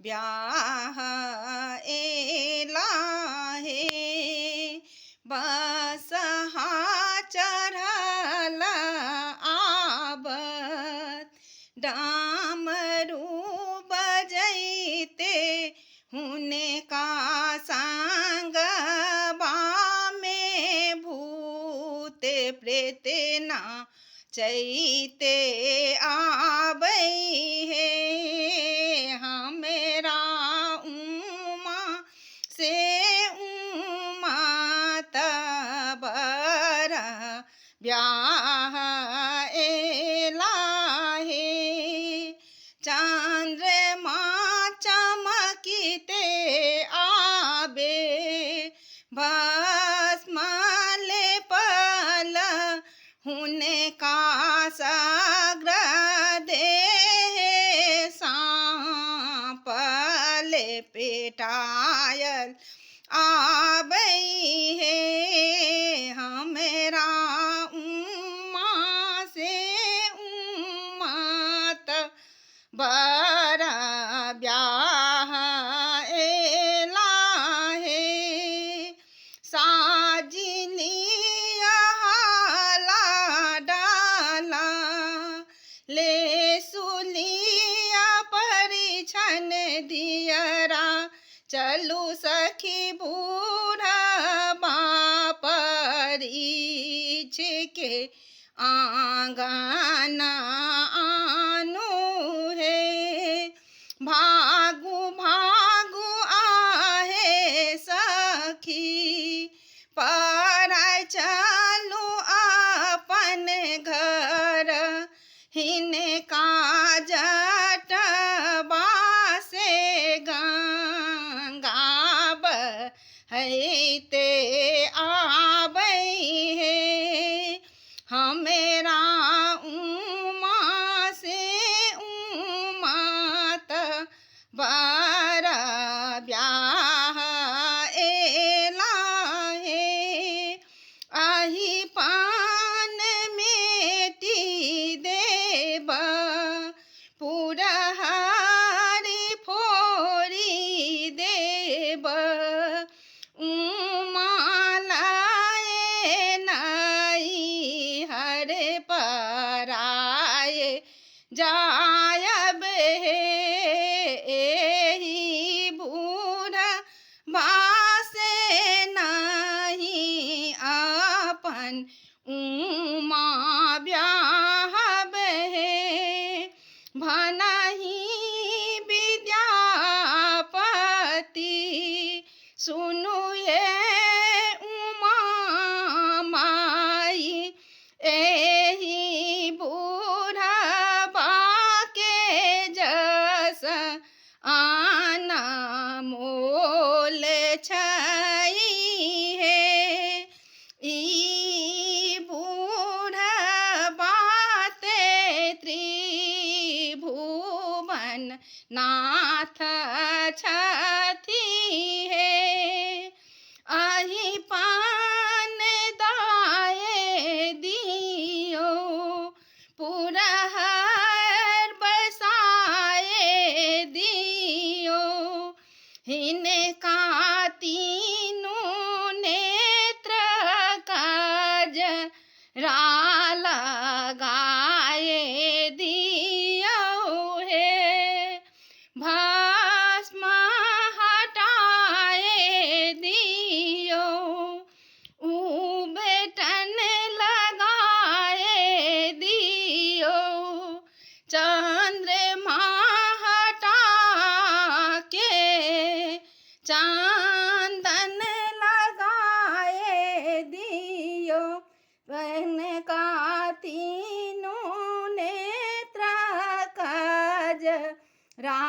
ब्याह एला हे बसहा चढ़ल आबत डामरू बजैते हुने का संगबा में भूत प्रेत ना चैते आबै हे हमेरा उमा से उमा तबर ब्याह एला हे चंद्रमा चमकीते आबे भस्म लेपल हुने का सग्र देह सांपले पेटायल आबै हे हमेरा उमा से उमात बर ब्याह एला हे साजिलिया हाला डाला ले सुलिया परिछन दियरा चलू सखी बूढ़ा बापरीछ के आंगना आनु हे भागु भागु आहे सखी पर चलू अपन घर हिने का जटबा से गंगा बहैते आबै हे हमेरा उमा से उमात बर ब्याह एला हे आही पान मेटी देब पुरहरी फोरी देब उमा लाए नाई हरे पराए जायब हे एही बूढ़ा बासे नहीं अपन उमा ब्याह हे भनहि विद्यापति सुनु ये उमा माई एही बूढ़ा बाके जस आना मोल छई हे ई बूढ़ा बाते त्रिभुवन नाथ छथि हे आही पान दाए दियो पुरहर बसाए दियो हिने का तीनों नेत्र काज राल गाए दियो हे भस्म हटाए दियो बेटन लगाए दियो चंद्रमा हटा के चांदन लगाए दियो बहन का तीनों नेत्र काज रा